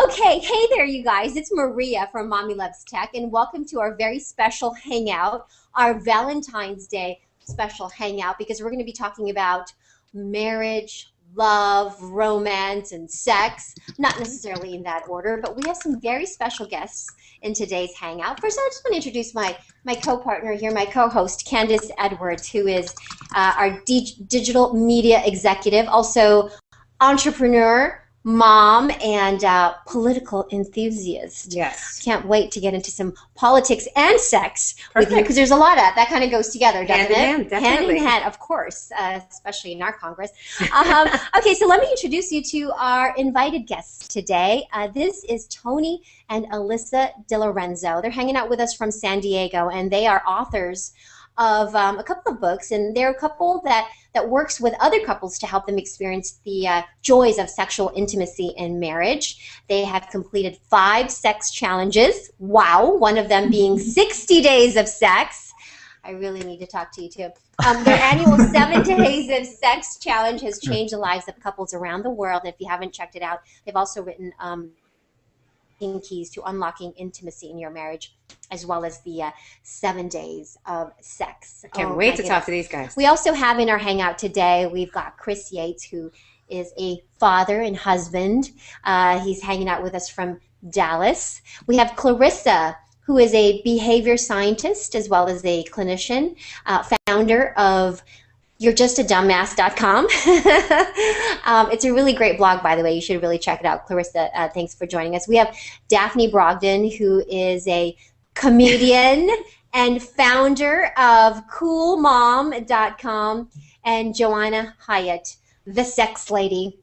Okay, hey there, you guys. It's Maria from Mommy Loves Tech, and welcome to our very special hangout, our Valentine's Day special hangout, because we're going to be talking about marriage, love, romance, and sex. Not necessarily in that order, but we have some very special guests in today's hangout. First, I just want to introduce my co-partner here, my co-host, Candice Edwards, who is our digital media executive, also entrepreneur, mom, and political enthusiast. Yes. Can't wait to get into some politics and sex with you, because there's a lot of that kind of goes together, doesn't it? Hand in hand, definitely. Hand in hand, of course, especially in our Congress. Okay, so let me introduce you to our invited guests today. This is Tony and Alisa DiLorenzo. They're hanging out with us from San Diego, and they are authors of a couple of books, and they're a couple that works with other couples to help them experience the joys of sexual intimacy in marriage. They have completed 5 sex challenges. Wow, one of them being 60 days of sex. I really need to talk to you too. Their annual 7 days of sex challenge has changed the lives of couples around the world. And if you haven't checked it out, they've also written keys to unlocking intimacy in your marriage, as well as the 7 days of sex. Can't wait to talk to these guys. We also have in our hangout today, we've got Chris Yates, who is a father and husband. He's hanging out with us from Dallas. We have Clarissa, who is a behavior scientist as well as a clinician, founder of You'reJustADumbass.com. It's a really great blog, by the way. You should really check it out. Clarissa, thanks for joining us. We have Daphne Brogdon, who is a comedian and founder of CoolMom.com, and Joanna Hyatt, the sex lady.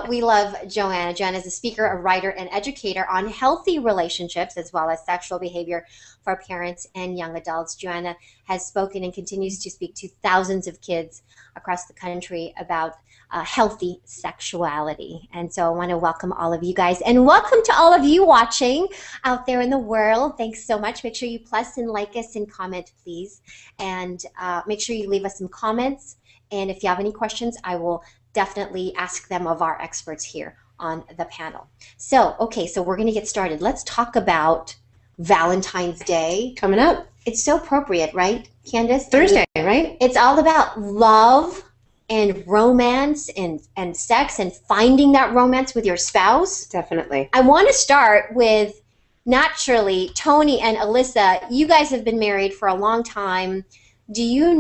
We love Joanna. Joanna is a speaker, a writer, and educator on healthy relationships as well as sexual behavior for parents and young adults. Joanna has spoken and continues to speak to thousands of kids across the country about healthy sexuality. And so I want to welcome all of you guys, and welcome to all of you watching out there in the world. Thanks so much. Make sure you plus and like us and comment, please. And make sure you leave us some comments. And if you have any questions, I will definitely ask them of our experts here on the panel. So, okay, so we're going to get started. Let's talk about Valentine's Day. Coming up. It's so appropriate, right, Candice? Thursday, right? It's all about love and romance and sex and finding that romance with your spouse. Definitely. I want to start with, naturally, Tony and Alisa. You guys have been married for a long time. Do you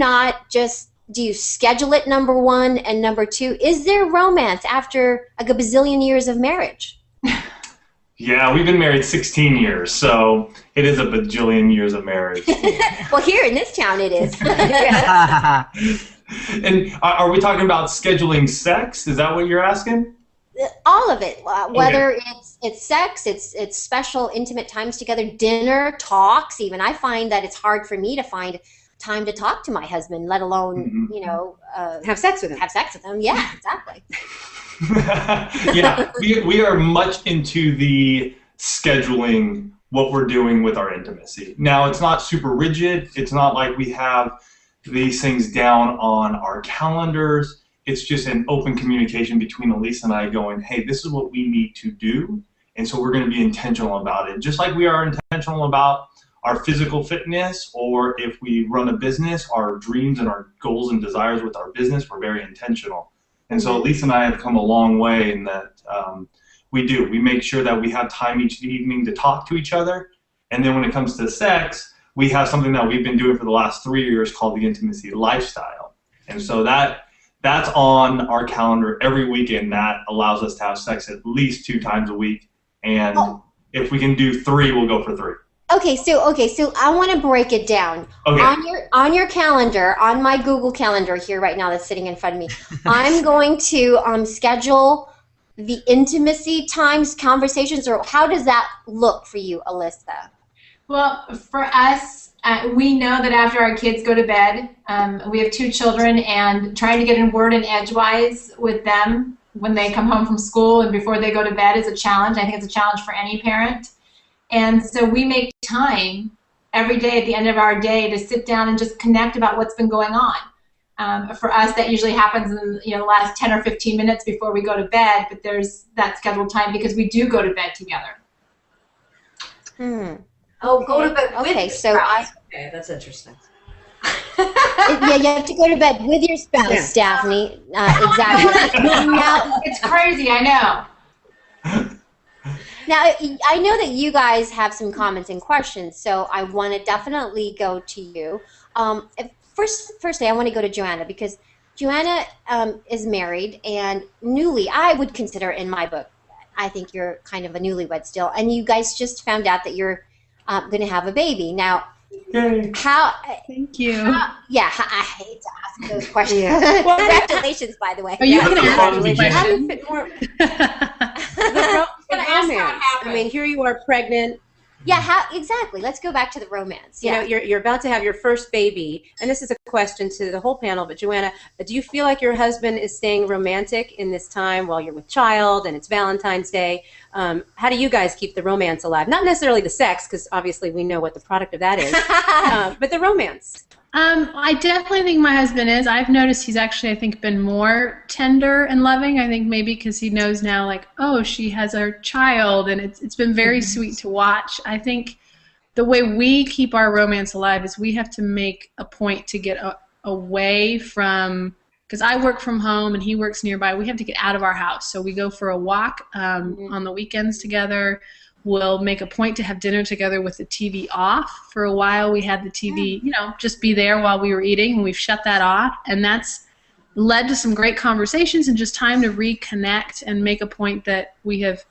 schedule it, number one, and number two, is there romance after a gazillion years of marriage? Yeah, we've been married 16 years, so it is a bajillion years of marriage. Well, here in this town it is. And are we talking about scheduling sex? Is that what you're asking? All of it, whether it's sex, it's special intimate times together, dinner, talks even. I find that it's hard for me to find time to talk to my husband, let alone, have sex with him. Have sex with him. Yeah, exactly. Yeah, we are much into the scheduling what we're doing with our intimacy. Now, it's not super rigid. It's not like we have these things down on our calendars. It's just an open communication between Alisa and I going, hey, this is what we need to do, and so we're going to be intentional about it. Just like we are intentional about our physical fitness, or if we run a business, our dreams and our goals and desires with our business, we're very intentional. And so Lisa and I have come a long way in that we make sure that we have time each evening to talk to each other. And then when it comes to sex, we have something that we've been doing for the last 3 years called the intimacy lifestyle. And so that's on our calendar every weekend. That allows us to have sex at least 2 times a week. And if we can do 3, we'll go for 3. Okay, so I want to break it down. Okay. On your calendar, on my Google Calendar here right now that's sitting in front of me, I'm going to schedule the intimacy times, conversations, or how does that look for you, Alisa? Well, for us, we know that after our kids go to bed, we have 2 children, and trying to get in word and edgewise with them when they come home from school and before they go to bed is a challenge. I think it's a challenge for any parent. And so we make time every day at the end of our day to sit down and just connect about what's been going on. For us, that usually happens in the last 10 or 15 minutes before we go to bed, but there's that scheduled time because we do go to bed together. Oh, go to bed with Okay, so Okay, that's interesting. yeah, you have to go to bed with your spouse, Daphne. Exactly. Now, It's crazy, I know. now, I know that you guys have some comments and questions, so I want to definitely go to you. Firstly, I want to go to Joanna because Joanna is married and newly, I would consider in my book, I think you're kind of a newlywed still, and you guys just found out that you're going to have a baby. Now, how? Thank you. I hate to ask those questions. Yeah. Congratulations, by the way. Oh, you can Congratulations. ask How do questions. you fit more the romance? I mean, here you are pregnant. Yeah, how exactly? Let's go back to the romance. You know, you're about to have your first baby, and this is a question to the whole panel. But Joanna, do you feel like your husband is staying romantic in this time while you're with child and it's Valentine's Day? How do you guys keep the romance alive? Not necessarily the sex, because obviously we know what the product of that is, but the romance. I definitely think my husband is. I've noticed he's actually, I think, been more tender and loving. I think maybe because he knows now, like, oh, she has our child, and it's been very sweet to watch. I think the way we keep our romance alive is we have to make a point to get away from, because I work from home and he works nearby. We have to get out of our house. So we go for a walk on the weekends together. We'll make a point to have dinner together with the TV off. For a while, we had the TV, just be there while we were eating, and we've shut that off. And that's led to some great conversations and just time to reconnect and make a point that we have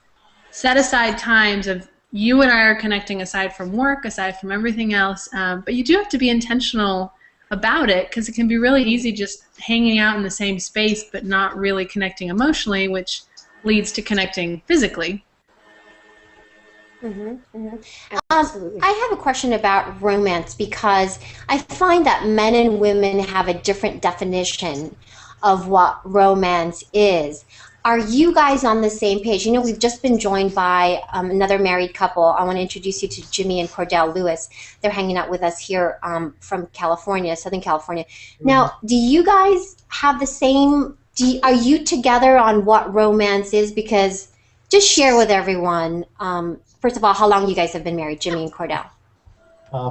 set aside times of you and I are connecting aside from work, aside from everything else. But you do have to be intentional about it because it can be really easy just hanging out in the same space but not really connecting emotionally, which leads to connecting physically. Absolutely. I have a question about romance because I find that men and women have a different definition of what romance is. Are you guys on the same page? We've just been joined by another married couple. I want to introduce you to Jimmy and Cordell Lewis. They're hanging out with us here from California, Southern California. Now, do you guys have the same, are you together on what romance is? Because just share with everyone, first of all, how long you guys have been married, Jimmy and Cordell?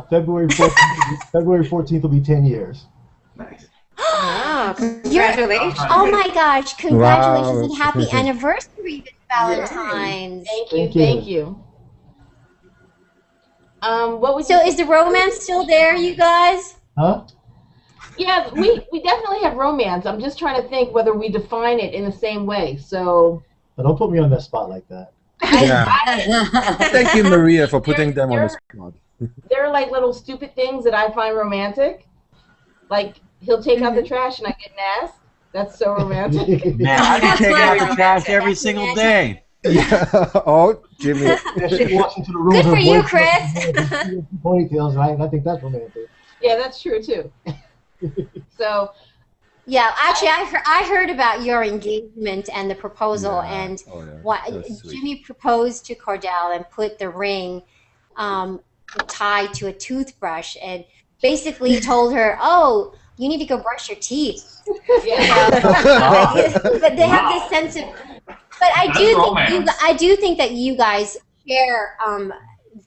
February 14th will be 10 years. Nice. Oh, congratulations. Oh my gosh, congratulations Wow, and happy that's amazing. anniversary this Valentine's. Thank you. What would So is the romance still there, you guys? Huh? Yeah, we definitely have romance. I'm just trying to think whether we define it in the same way. So But don't put me on that spot like that. Yeah. Thank you, Maria, for putting them on the spot. there are like little stupid things that I find romantic. Like he'll take out the trash and I get an ass. That's so romantic. Man, I can take out the trash every single day. Yeah. Oh, Jimmy. Yeah, she walks into the room. Good her for you, boyfriend- Chris. Ponytails, right? And I think that's romantic. Yeah, that's true too. So Yeah, actually, I heard about your engagement and the proposal, Yeah. and Oh, yeah. what That's sweet. Jimmy proposed to Cordell and put the ring tied to a toothbrush, and basically told her, "Oh, you need to go brush your teeth." yeah, But they have this sense of. But I do think that you guys share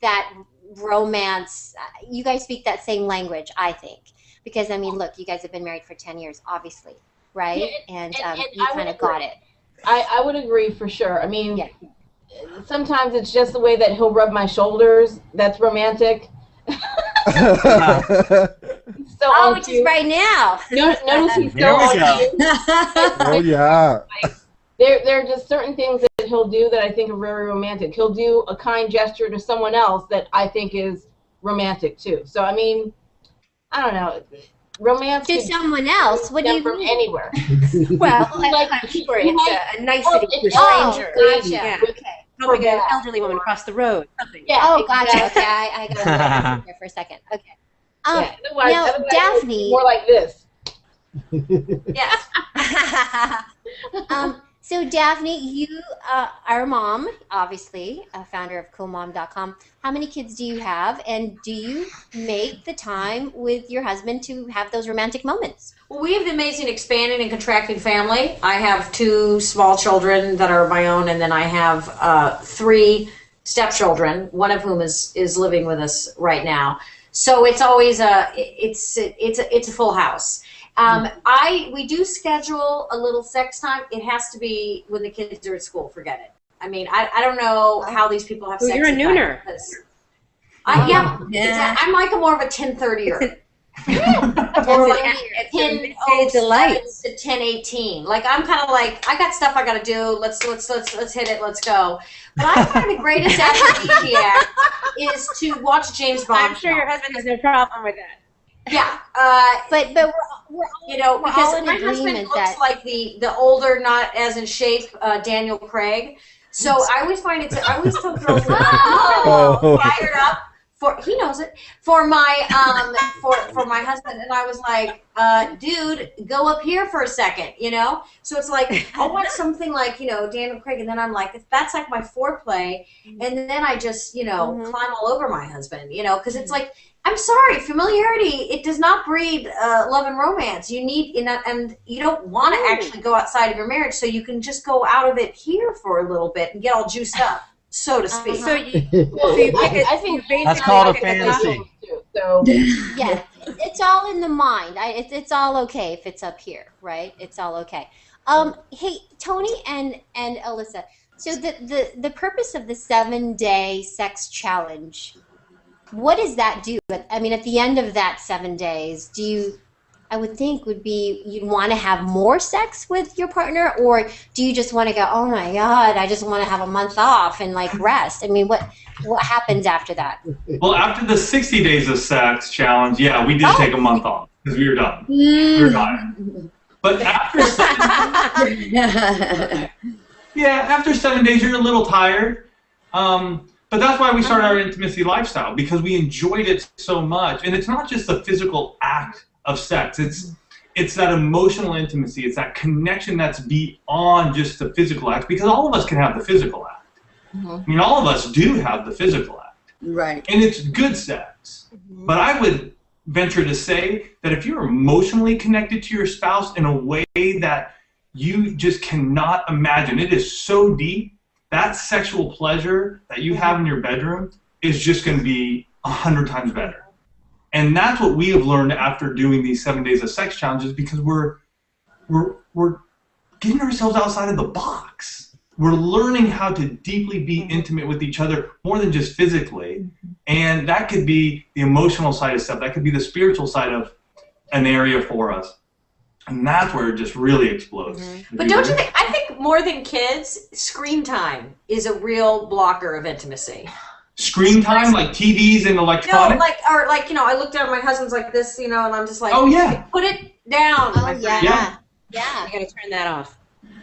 that romance. You guys speak that same language, I think. Because, I mean, look, you guys have been married for 10 years, obviously, right? Yeah, and and you I kind would of got it. I would agree for sure. I mean, Yeah. sometimes it's just the way that he'll rub my shoulders. That's romantic. So Oh, on which is cue. right now. Notice he's Here so we on go. cue. Oh, yeah. There are just certain things that he'll do that I think are very romantic. He'll do a kind gesture to someone else that I think is romantic too. So I mean, I don't know. Romance To could someone else? What do stem you from mean? anywhere. Well, Like, I'm sure you it's might- a nicety to a Oh, stranger. gotcha. Yeah. Okay. Helping an elderly woman across the road. Something. Yeah. Oh, gotcha. exactly. Okay, I got there for a second. Okay. Yeah. Otherwise, now, otherwise Daphne- it's more like this. Yes. So Daphne, you are a mom, obviously, a founder of coolmom.com. How many kids do you have, and do you make the time with your husband to have those romantic moments? Well, we have the amazing expanding and contracting family. I have 2 small children that are my own, and then I have 3 stepchildren, one of whom is living with us right now. So it's always it's a full house. We do schedule a little sex time. It has to be when the kids are at school. Forget it. I mean, I don't know how these people have sex. You're a nooner. Yeah. I'm like more of a 10:30er. Or like 10:07 to 10:18. Like I'm kind of like I got stuff I got to do. Let's hit it. Let's go. But I find the greatest aphrodisiac is to watch James Bond. I'm sure your husband has no problem with that. Yeah, but we're because all in my husband agreement looks that like the older, not as in shape Daniel Craig. So I always find I always tell girls fired up. He knows it for my for my husband, and I was like, dude, go up here for a second, So it's like I'll watch something like Daniel Craig, and then I'm like, that's like my foreplay, and then I just climb all over my husband, because it's like I'm sorry, familiarity it does not breed love and romance. You need and you don't want to actually go outside of your marriage, so you can just go out of it here for a little bit and get all juiced up. So to speak. So you pick I think That's called a fantasy. So yeah, it's all in the mind. It's all okay if it's up here, right? It's all okay. Hey, Tony and Alyssa. So the purpose of the 7-day sex challenge, what does that do? I mean, at the end of that 7 days, I would think would be you'd want to have more sex with your partner, or do you just want to go, oh my God, I just want to have a month off and like rest? I mean, what happens after that? Well, after the 60 days of sex challenge, yeah, we did take a month off because we were done. We were tired. But after 7 days, you're a little tired. But that's why we started our intimacy lifestyle, because we enjoyed it so much. And it's not just the physical act of sex. It's that emotional intimacy. It's that connection that's beyond just the physical act, because all of us can have the physical act. I mean, all of us do have the physical act. Right. And it's good sex. But I would venture to say that if you're emotionally connected to your spouse in a way that you just cannot imagine, it is so deep, that sexual pleasure that you have in your bedroom is just going to be 100 times better. And that's what we have learned after doing these 7 days of sex challenges, because we're getting ourselves outside of the box. We're learning how to deeply be intimate with each other more than just physically. And that could be the emotional side of stuff. That could be the spiritual side of an area for us. And that's where it just really explodes. But don't you think, I think more than kids, screen time is a real blocker of intimacy. Screen time, like TVs and electronics? No, I looked at my husband's like this, and I'm just like, oh, yeah. Put it down. Oh, yeah. You got to turn that off.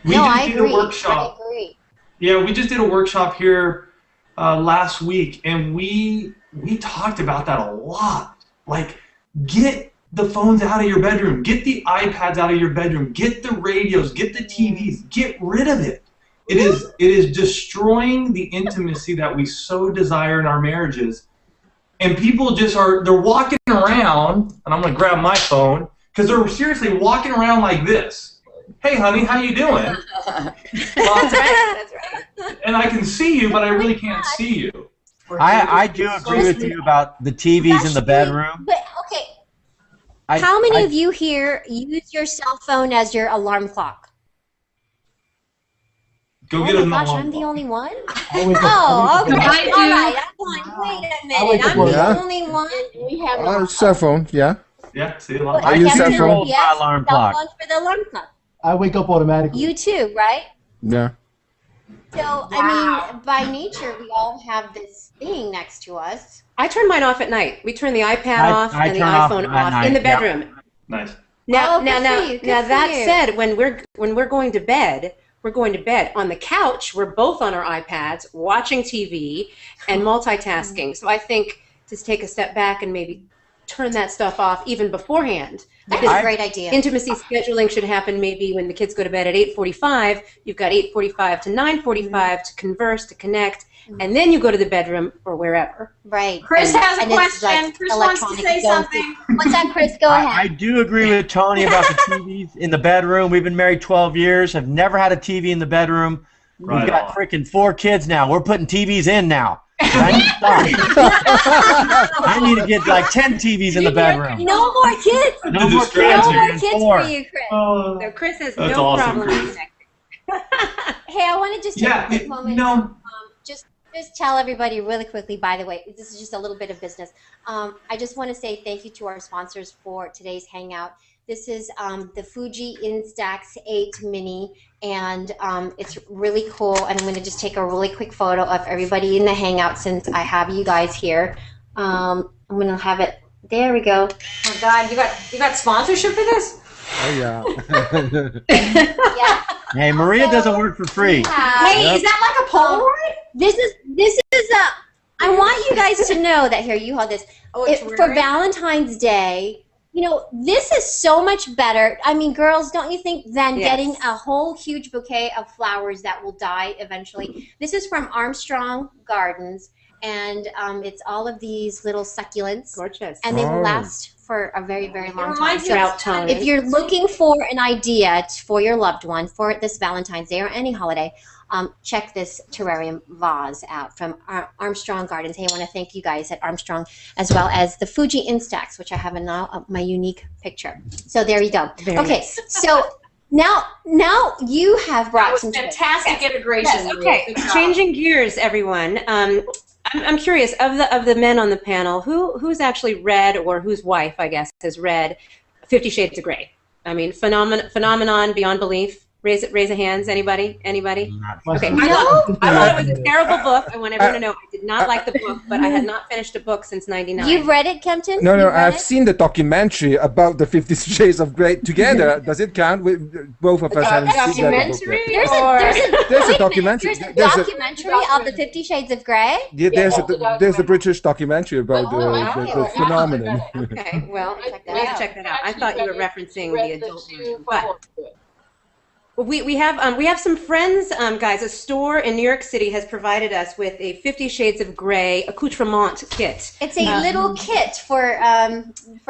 We just did a workshop. I agree. Yeah, we just did a workshop here last week, and we talked about that a lot. Like, get the phones out of your bedroom, get the iPads out of your bedroom, get the radios, get the TVs, get rid of it. It is destroying the intimacy that we so desire in our marriages. And people they're walking around, and I'm going to grab my phone, because they're seriously walking around like this. Hey, honey, how you doing? That's right. And I can see you, but I really can't see you. I do agree with you about the TVs in the bedroom. But, okay, how many of you here use your cell phone as your alarm clock? Go get an alarm I'm the only one? Oh, okay. I do. All right. I'm going, wait a minute. I'm the only one. we have Cell phone, yeah. Yeah, see a lot. I use cell phone for my alarm clock. Cell phone for the alarm clock. I wake up automatically. You too, right? Yeah. So, I mean, by nature, we all have this thing next to us. I turn mine off at night. We turn the iPad off and the turn off iPhone at off night, in the yeah. bedroom. Nice. Now, Oh, good for you, good now for that you. said, when we're going to bed, we're going to bed on the couch. We're both on our iPads, watching TV and multitasking. So I think just take a step back and maybe turn that stuff off even beforehand. That's a great idea. Intimacy scheduling should happen maybe when the kids go to bed at 8:45. You've got 8:45 to 9:45 to converse, to connect, and then you go to the bedroom or wherever. Right. Chris has a question. Like Chris wants to say something. What's that, Chris? Go ahead. I do agree with Tony about the TVs in the bedroom. We've been married 12 years. I've never had a TV in the bedroom. Right We've got on. freaking 4 kids now. We're putting TVs in now. I need to stop. I need to get like 10 TVs in the bedroom. No more kids. No more kids. No more There's kids 4. for you, Chris. So Chris has That's no awesome, problem Chris. connecting. Hey, I want to just take Yeah, a quick moment. no. Just tell everybody really quickly, by the way, this is just a little bit of business. I just want to say thank you to our sponsors for today's hangout. This is the Fuji Instax 8 Mini, and it's really cool. And I'm going to just take a really quick photo of everybody in the hangout since I have you guys here. I'm going to have it. There we go. Oh God, you got sponsorship for this? Oh yeah. Yeah. Hey, Maria doesn't work for free. Hey, is that like a Polaroid? This is I want you guys to know that here, you hold this. Oh, it's For rare? Valentine's Day, you know, this is so much better. I mean, girls, don't you think, than Yes. getting a whole huge bouquet of flowers that will die eventually. This is from Armstrong Gardens, and it's all of these little succulents, Gorgeous. and they will Oh. last for a very, very long time. reminds me So Drought tolerant. if you're looking for an idea for your loved one for this Valentine's Day or any holiday, check this terrarium vase out from Armstrong Gardens. Hey, I want to thank you guys at Armstrong, as well as the Fuji Instax, which I have in now my unique picture. So there you go. Very Okay, nice. so now you have That brought was some fantastic integration. Yes, okay. Changing gears, everyone. I'm curious, of the men on the panel, who's actually read, or whose wife, I guess, has read 50 Shades of Grey? I mean, phenomenon beyond belief. Raise a hands. Anybody? Okay. I thought it was a terrible book. I want everyone to know I did not like the book, but I had not finished a book since '99. You've read it, Kempton? No, You've read I've it? seen the documentary about the 50 Shades of Grey together. Does it count? Both of us haven't seen that book yet. There's a There's a wait minute, documentary. There's a documentary of the 50 Shades of Grey. Yeah, there's a British documentary about okay. the phenomenon. Okay, well, Check that we'll have out. to check that out. I thought you were referencing the adult version, but But well, we have some friends, guys. A store in New York City has provided us with a 50 Shades of Grey accoutrement kit. It's a little kit for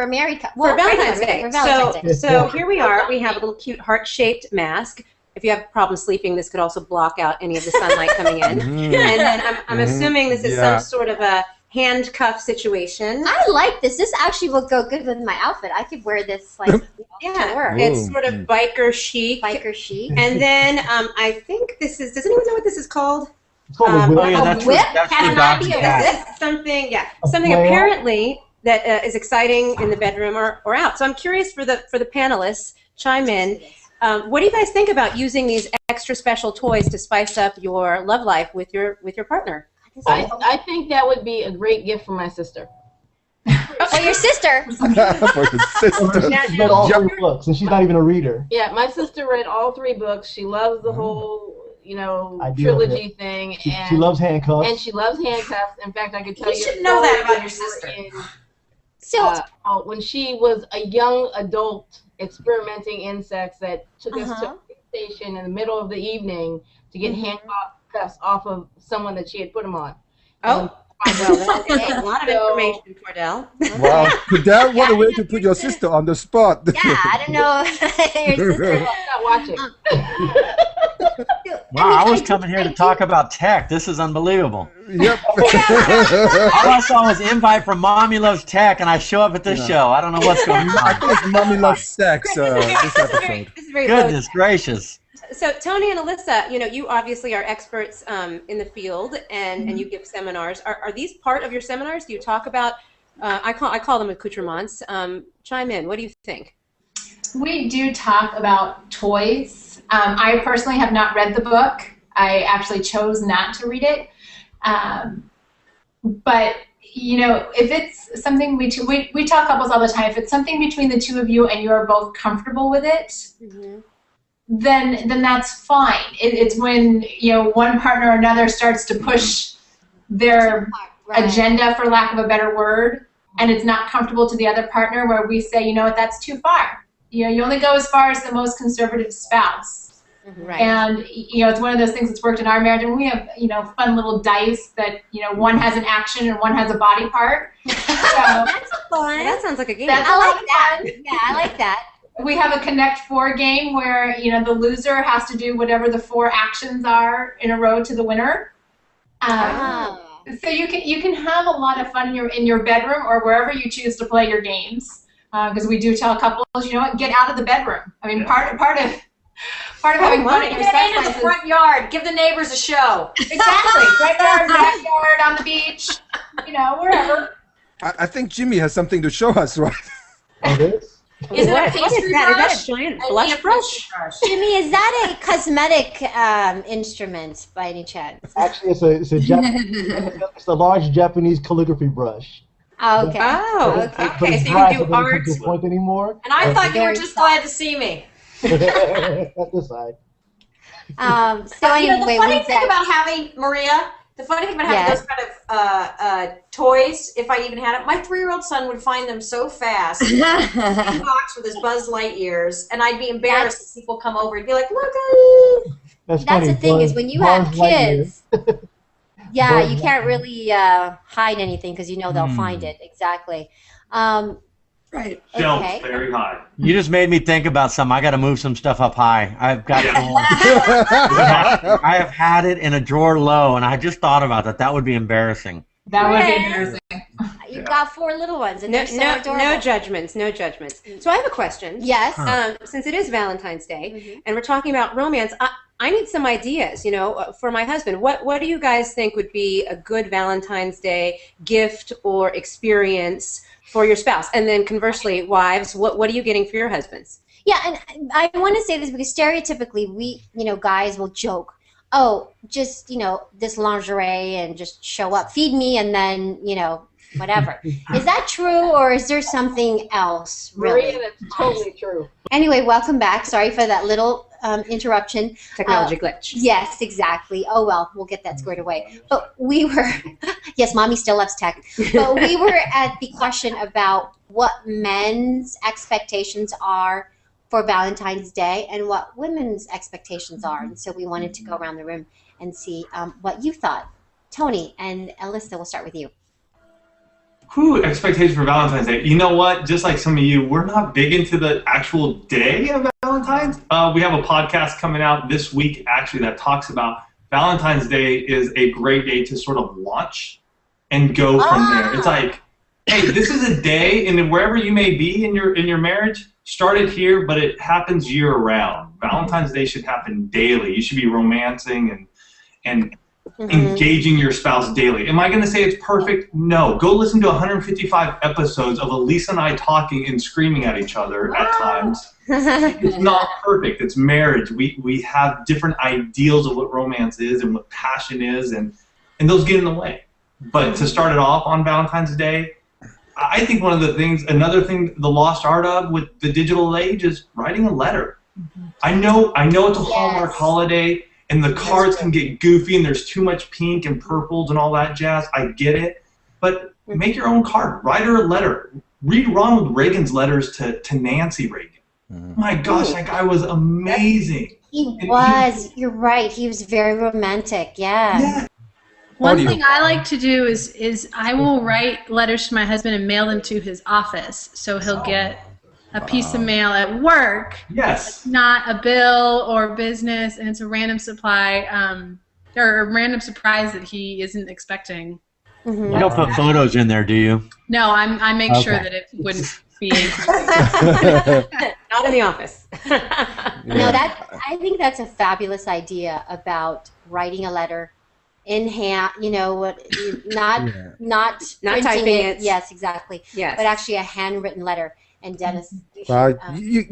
married couples. For Valentine's Day. For Valentine's Day. So here we are. We have a little cute heart-shaped mask. If you have problems sleeping, this could also block out any of the sunlight coming in. And then I'm assuming this is some sort of a handcuff situation. I like this. This actually will go good with my outfit. I could wear this like to work. It's sort of biker chic. Biker chic. And then I think this is. Does anyone know what this is called? It's called a whip. Oh yeah, that's whip that's has for an dogs idea. and cats. This is something. Yeah, A something flail? apparently that is exciting in the bedroom or out. So I'm curious for the panelists. Chime in. What do you guys think about using these extra special toys to spice up your love life with your partner? I think that would be a great gift for my sister. Oh, your sister. For his sister. She's read all 3 books, and she's not even a reader. Yeah, my sister read all 3 books. She loves the whole, Idea of trilogy thing, She and loves handcuffs. and she loves handcuffs. In fact, I could tell You you. should know that about your we were sister. in, So when she was a young adult experimenting insects that took us to a police station in the middle of the evening to get handcuffs off of someone that she had put them on. Oh, well, that's a lot of information, Cordell. Wow, Cordell, what a way to put your sister on the spot. yeah, I don't know. Your sister. Not watching. Wow, I was coming here to talk about tech. This is unbelievable. Yep. All I saw was invite from Mommy Loves Tech, and I show up at this show. I don't know what's going I on. think it's Mommy Loves Sex, this episode. This is very low. Goodness gracious. So Tony and Alyssa, you obviously are experts in the field, and you give seminars. Are these part of your seminars? Do you talk about? I call them accoutrements. Chime in. What do you think? We do talk about toys. I personally have not read the book. I actually chose not to read it. But if it's something we tell couples all the time, if it's something between the two of you and you are both comfortable with it, then that's fine. It's when one partner or another starts to push their agenda, for lack of a better word, and it's not comfortable to the other partner, where we say, you know what, that's too far. You know, you only go as far as the most conservative spouse. Right. And, you know, it's one of those things that's worked in our marriage, and we have, you know, fun little dice that, you know, one has an action and one has a body part. So That's fun. That sounds like a game. that's I a lot like of that. fun. Yeah, I like that. We have a Connect 4 game where, you know, the loser has to do whatever the 4 actions are in a row to the winner. Ah. So you can have a lot of fun in your bedroom or wherever you choose to play your games. Because we do tell couples, you know what, get out of the bedroom. I mean, part of having fun in your Get sex into life the is front yard. Give the neighbors a show. exactly front yard, backyard, on the beach, you know, wherever. I think Jimmy has something to show us, right? Oh, this? Is it a What is pastry that? Is brush? that a giant I blush need a brush? pastry brush. Jimmy, is that a cosmetic instrument by any chance? Actually, it's a large Japanese calligraphy brush. Oh, okay. Oh, But okay. it's So you dry, can do so it doesn't art. take the point anymore. And I thought you were Very just soft. glad to see me. That's the side. So You know, anyway, the funny we've thing got- about having, Maria, the funny thing about having Yes. those kind of toys, if I even had it, my 3-year-old son would find them so fast. He'd box with his Buzz Lightyears, and I'd be embarrassed if people come over and be like, look at it. That's That's funny. the thing is when you have Buzz Lightyear. kids, yeah, Buzz you can't really hide anything because you know they'll find it. Exactly. Right. Shelves Okay. very high. You just made me think about something. I got to move some stuff up high. I've got. I have had it in a drawer low, and I just thought about that. That would be embarrassing. That would be Yeah. embarrassing. You've got 4 little ones, and No, they're so no, adorable. no judgments, no judgments. So I have a question. Yes. Since it is Valentine's Day, and we're talking about romance, I need some ideas, you know, for my husband. What do you guys think would be a good Valentine's Day gift or experience for your spouse? And then conversely, wives, what are you getting for your husbands? Yeah, and I want to say this because stereotypically we, you know, guys will joke, oh, just, you know, this lingerie and just show up, feed me, and then, you know, whatever. Is that true, or is there something else, really? Maria, that's totally true. Anyway, welcome back. Sorry for that little interruption. Technology glitch. Yes, exactly. Oh, well, we'll get that squared away. But we were, yes, Mommy still loves tech. But we were at the question about what men's expectations are for Valentine's Day and what women's expectations are. And so we wanted to go around the room and see what you thought. Tony and Alyssa, we'll start with you. Whew, expectation for Valentine's Day. You know what? Just like some of you, we're not big into the actual day of Valentine's. We have a podcast coming out this week, actually, that talks about Valentine's Day is a great day to sort of launch and go from there. It's like, hey, this is a day, and wherever you may be in your marriage, start it here, but it happens year round. Valentine's Day should happen daily. You should be romancing and engaging your spouse daily. Am I going to say it's perfect? No. Go listen to 155 episodes of Alisa and I talking and screaming at each other at times. It's not perfect. It's marriage. We have different ideals of what romance is and what passion is, and those get in the way. But to start it off on Valentine's Day, I think another thing, the lost art of with the digital age is writing a letter. I know it's a Hallmark holiday, and the cards can get goofy, and there's too much pink and purples and all that jazz. I get it. But make your own card. Write her a letter. Read Ronald Reagan's letters to Nancy Reagan. My gosh, that guy was amazing. He was. You're right. He was very romantic. Yeah. One thing I like to do is I will write letters to my husband and mail them to his office, so he'll get a piece of mail at work. Yes. It's not a bill or business, and it's a random supply or a random surprise that he isn't expecting. You don't put photos in there, do you? No, I make sure that it wouldn't be. Not in the office. No, I think that's a fabulous idea about writing a letter in hand. You know, not printing typing it. Yes, exactly. Yes. But actually a handwritten letter. And Dennis, you should,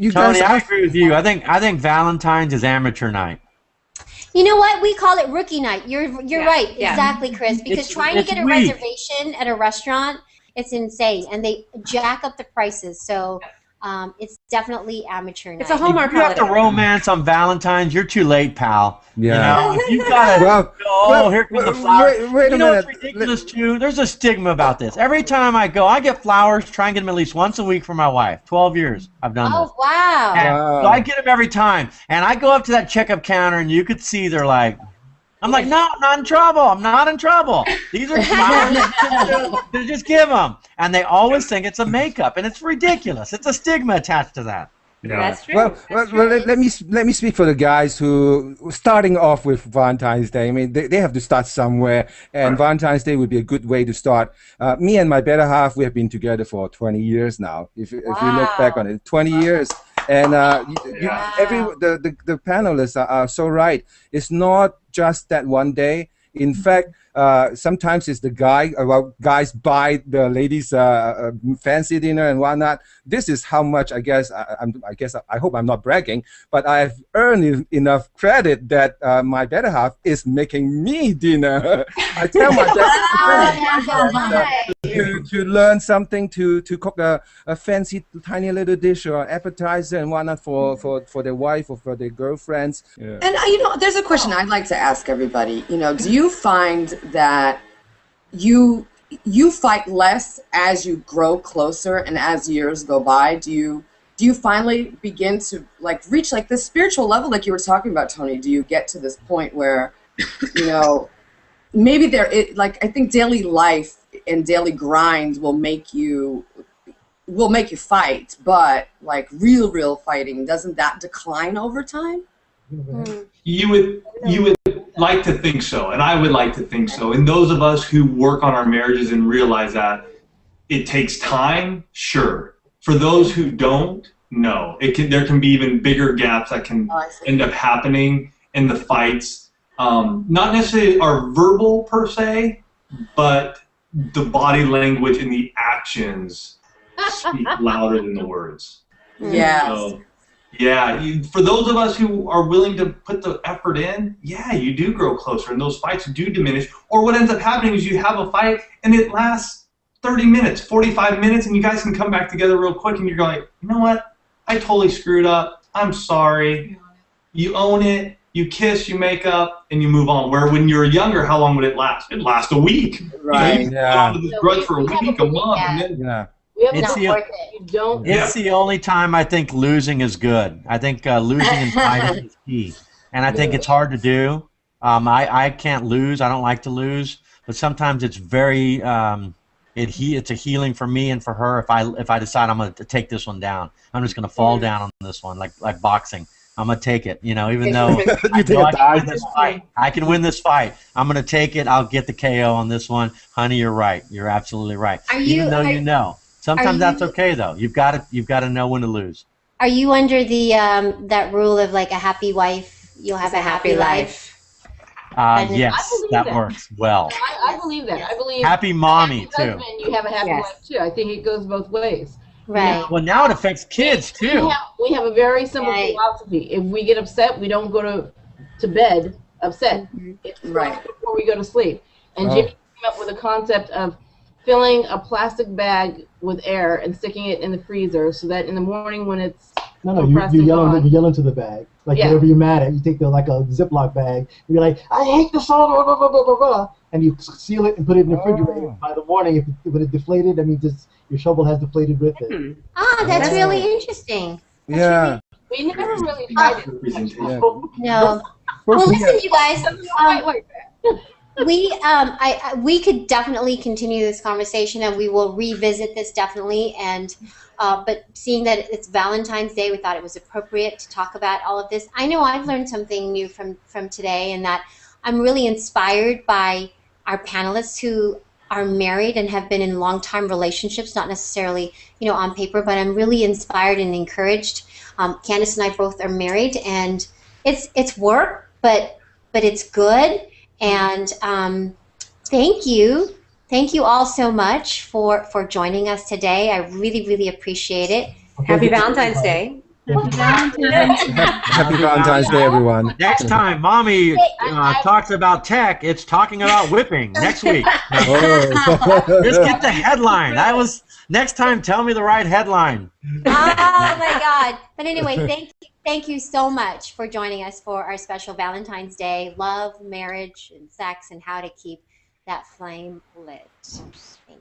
you Tony, guys, I agree with you. I think Valentine's is amateur night. you know what? We call it rookie night. You're right. Yeah. Exactly, Chris. Because trying to get a weak. reservation at a restaurant, it's insane, and they jack up the prices. So it's definitely amateur night. It's a Hallmark If you have to holiday. romance on Valentine's, you're too late, pal. Yeah. You know, if you've got to, Well, here come the flowers. wait a You know minute. what's ridiculous, too? There's a stigma about this. Every time I go, I get flowers, try and get them at least once a week for my wife. 12 years I've done this. Oh, wow. And so I get them every time. And I go up to that checkup counter, and you could see they're like, I'm like, no, I'm not in trouble. I'm not in trouble. These are flowers. Just give them. And they always think it's a makeup, and it's ridiculous. It's a stigma attached to that. That's true. Well, That's well, true. let me speak for the guys who starting off with Valentine's Day. I mean, they have to start somewhere, and Valentine's Day would be a good way to start. Me and my better half, we have been together for 20 years now. If you look back on it, 20 years. And the panelists are so right. It's not just that one day. In fact, sometimes it's the guys buy the ladies fancy dinner and whatnot. This is how much I hope I'm not bragging, but I've earned enough credit that my better half is making me dinner. I tell my better to learn something to cook a fancy tiny little dish or appetizer and whatnot for their wife or for their girlfriends. Yeah. And there's a question I'd like to ask everybody. Do you find that you fight less as you grow closer and as years go by? Do you finally begin to reach this spiritual level like you were talking about, Tony? Do you get to this point where maybe I think daily life and daily grind will make you fight, but real fighting, doesn't that decline over time? You would like to think so, and I would like to think so. And those of us who work on our marriages and realize that it takes time, sure. For those who don't, no. There can be even bigger gaps that can end up happening in the fights. Not necessarily are verbal per se, but the body language and the actions speak louder than the words. Yes. So, yeah, for those of us who are willing to put the effort in, yeah, you do grow closer, and those fights do diminish. Or what ends up happening is you have a fight, and it lasts 30 minutes, 45 minutes, and you guys can come back together real quick, and you're going, you know what? I totally screwed up. I'm sorry. You own it. You kiss, you make up, and you move on. Where when you're younger, how long would it last? It'd last a week. Right. You hold on to this grudge for a week, a month, and then... Yeah. It's the only time I think losing is good. I think losing and fighting is key, and I think it's hard to do. I can't lose. I don't like to lose, but sometimes it's very it's a healing for me and for her if I decide I'm going to take this one down. I'm just going to fall down on this one like boxing. I'm going to take it, even though I can win this fight. I can win this fight. I'm going to take it. I'll get the KO on this one. Honey, you're right. You're absolutely right. Even though you know. Sometimes that's okay though. You've got to know when to lose. Are you under the that rule of a happy wife, you'll have a happy life? Yes, that works well. I believe that. I believe happy mommy too. Husband, you have a happy wife too. I think it goes both ways. Right. Well, now it affects kids too. We have a very simple philosophy. If we get upset, we don't go to bed upset. It's right before we go to sleep. And Jimmy came up with a concept of filling a plastic bag with air and sticking it in the freezer so that in the morning when it's you yell into the bag. Whatever you're mad at, you take a Ziploc bag, and you're like, I hate the salt, blah, blah, blah, blah, blah, and you seal it and put it in the refrigerator. By the morning, when it's deflated, your shovel has deflated with it. That's really interesting. Yeah. We never really tried it. No. Well, listen, you guys. We could definitely continue this conversation, and we will revisit this definitely. And but seeing that it's Valentine's Day, we thought it was appropriate to talk about all of this. I know I've learned something new from today, and that I'm really inspired by our panelists who are married and have been in long-time relationships, not necessarily on paper, but I'm really inspired and encouraged. Candice and I both are married, and it's work, but it's good. And thank you all so much for joining us today. I really, really appreciate it. Happy Valentine's Day. Happy Valentine's Day, everyone. Next time Mommy talks about tech, it's talking about whipping next week. Just get the headline. Next time, tell me the right headline. Oh my God! But anyway, thank you so much for joining us for our special Valentine's Day love, marriage, and sex, and how to keep that flame lit. Thank you.